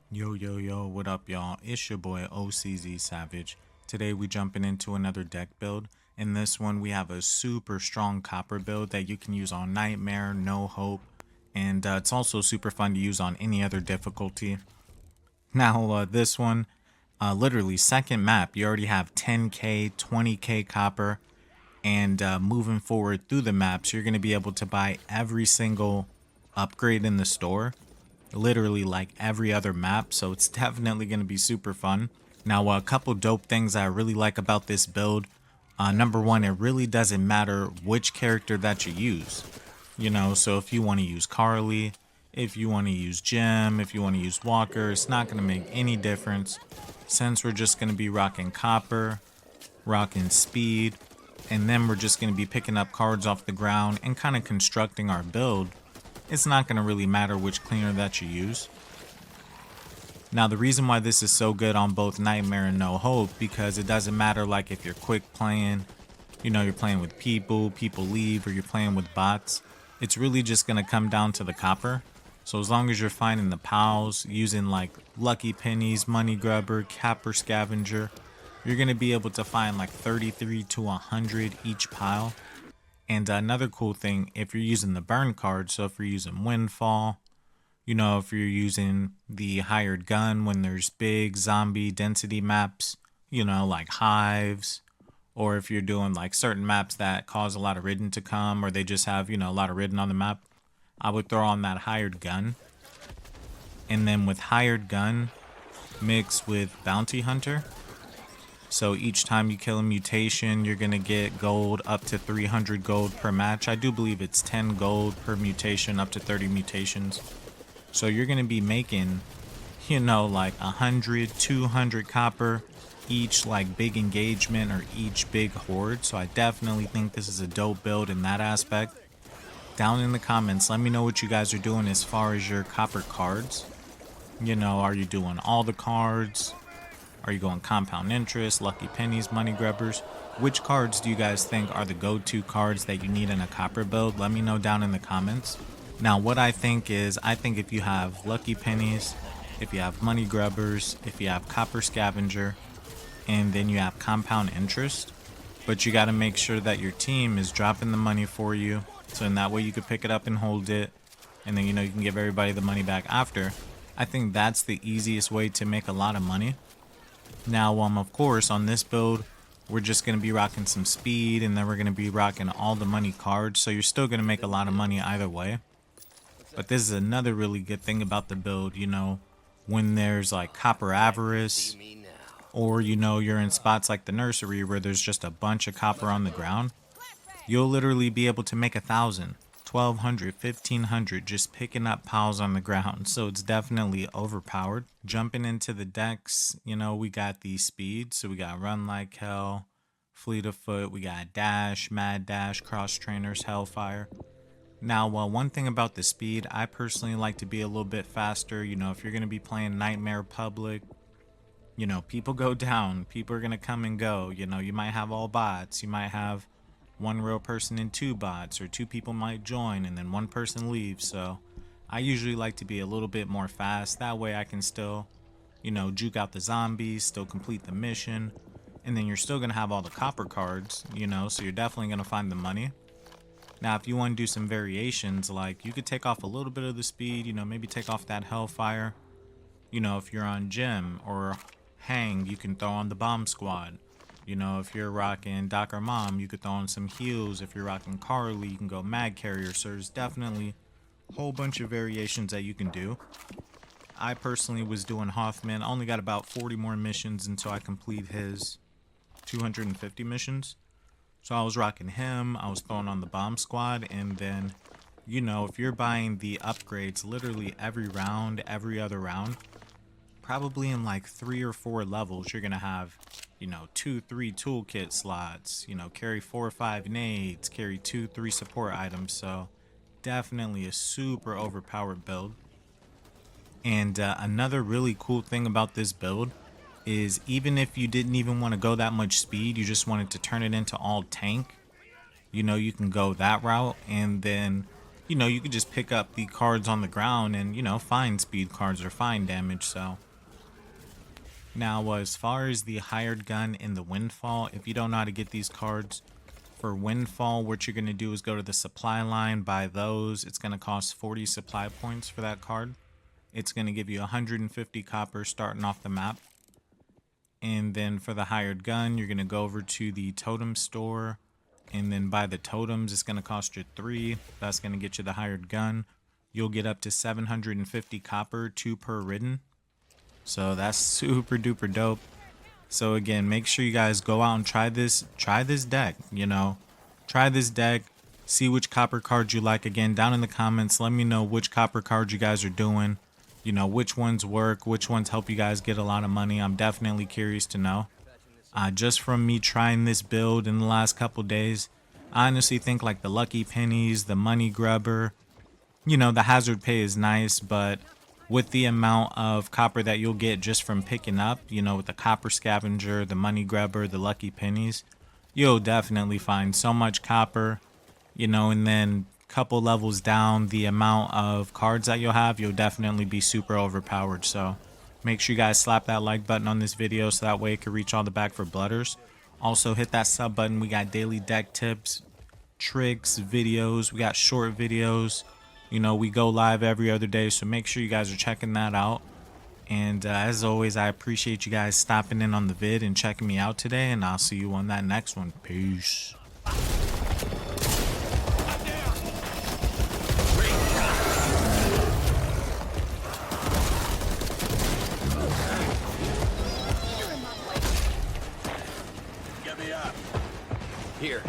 Yo, what up, y'all? It's your boy OCZ Savage. Today we jumping into another deck build. In this one, we have a super strong copper build that you can use on Nightmare, No Hope, and it's also super fun to use on any other difficulty. Now, this one, literally second map, you already have 10k, 20k copper, and moving forward through the maps, you're going to be able to buy every single upgrade in the store, literally like every other map, so it's definitely going to be super fun. Now, a couple dope things I really like about this build. Number one, it really doesn't matter which character that you use. So if you want to use Carly, if you want to use Jim, if you want to use Walker, it's not going to make any difference since we're just going to be rocking copper, rocking speed, and then we're just going to be picking up cards off the ground and kind of constructing our build. It's not going to really matter which cleaner that you use. Now, the reason why this is so good on both Nightmare and No Hope, because it doesn't matter like if you're quick playing, you're playing with people leave, or you're playing with bots. It's really just going to come down to the copper. So as long as you're finding the pals, using like lucky pennies, money grubber, capper scavenger, you're going to be able to find like 33 to 100 each pile. And another cool thing, if you're using the burn card, so if you're using windfall, if you're using the hired gun when there's big zombie density maps, like hives, or if you're doing like certain maps that cause a lot of ridden to come, or they just have, a lot of ridden on the map, I would throw on that hired gun. And then with hired gun mixed with bounty hunter, so each time you kill a mutation, you're going to get gold up to 300 gold per match. I do believe it's 10 gold per mutation, up to 30 mutations. So you're going to be making, like 100, 200 copper each like big engagement or each big horde. So I definitely think this is a dope build in that aspect. Down in the comments, let me know what you guys are doing as far as your copper cards. Are you doing all the cards? Are you going compound interest, lucky pennies, money grubbers? Which cards do you guys think are the go-to cards that you need in a copper build? Let me know down in the comments. Now, what I think is, if you have lucky pennies, if you have money grubbers, if you have copper scavenger, and then you have compound interest, but you got to make sure that your team is dropping the money for you, so in that way you could pick it up and hold it, and then you can give everybody the money back after. I think that's the easiest way to make a lot of money. Now, of course, on this build, we're just going to be rocking some speed, and then we're going to be rocking all the money cards, so you're still going to make a lot of money either way. But this is another really good thing about the build, when there's like copper avarice, or you're in spots like the nursery where there's just a bunch of copper on the ground, you'll literally be able to make 1,000, 1,200, 1,500 just picking up piles on the ground. So it's definitely overpowered. Jumping into the decks, we got the speed. So we got run like hell, fleet of foot, we got dash, mad dash, cross trainers, hellfire. Now, one thing about the speed, I personally like to be a little bit faster. If you're going to be playing Nightmare Public, people go down, people are going to come and go. You might have all bots, you might have one real person and two bots, or two people might join and then one person leaves. So I usually like to be a little bit more fast. That way I can still, juke out the zombies, still complete the mission. And then you're still going to have all the copper cards, so you're definitely going to find the money. Now, if you want to do some variations, like you could take off a little bit of the speed, maybe take off that hellfire. If you're on Jim or Hang, you can throw on the bomb squad. If you're rocking Doc or Mom, you could throw on some heals. If you're rocking Carly, you can go Mag Carrier. So there's definitely a whole bunch of variations that you can do. I personally was doing Hoffman. I only got about 40 more missions until I complete his 250 missions. So I was rocking him. I was throwing on the bomb squad. And then, if you're buying the upgrades literally every round, every other round, probably in like 3 or 4 levels, you're going to have 2, 3 toolkit slots, carry 4 or 5 nades, carry 2, 3 support items. So definitely a super overpowered build. And another really cool thing about this build is, even if you didn't even want to go that much speed, you just wanted to turn it into all tank, you can go that route. And then you know, you could just pick up the cards on the ground and, you know, find speed cards or find damage. So now, as far as the hired gun and the windfall, if you don't know how to get these cards, for windfall, what you're going to do is go to the supply line, buy those. It's going to cost 40 supply points for that card. It's going to give you 150 copper starting off the map. And then for the hired gun, you're going to go over to the totem store and then buy the totems. It's going to cost you 3. That's going to get you the hired gun. You'll get up to 750 copper, 2 per ridden. So that's super duper dope. So again, make sure you guys go out and try this deck, you know. Try this deck, see which copper cards you like. Again, down in the comments, let me know which copper cards you guys are doing. You know, which ones work, which ones help you guys get a lot of money. I'm definitely curious to know. Just from me trying this build in the last couple days, I honestly think like the lucky pennies, the money grubber, you know, the hazard pay is nice, but with the amount of copper that you'll get just from picking up, you know, with the copper scavenger, the money grubber, the lucky pennies, you'll definitely find so much copper, you know, and then a couple levels down, the amount of cards that you'll have, you'll definitely be super overpowered. So make sure you guys slap that like button on this video so that way it can reach all the Back for Blooders. Also hit that sub button. We got daily deck tips, tricks, videos. We got short videos. You know, we go live every other day, so make sure you guys are checking that out. And as always, I appreciate you guys stopping in on the vid and checking me out today, and I'll see you on that next one. Peace. Get me up. Here.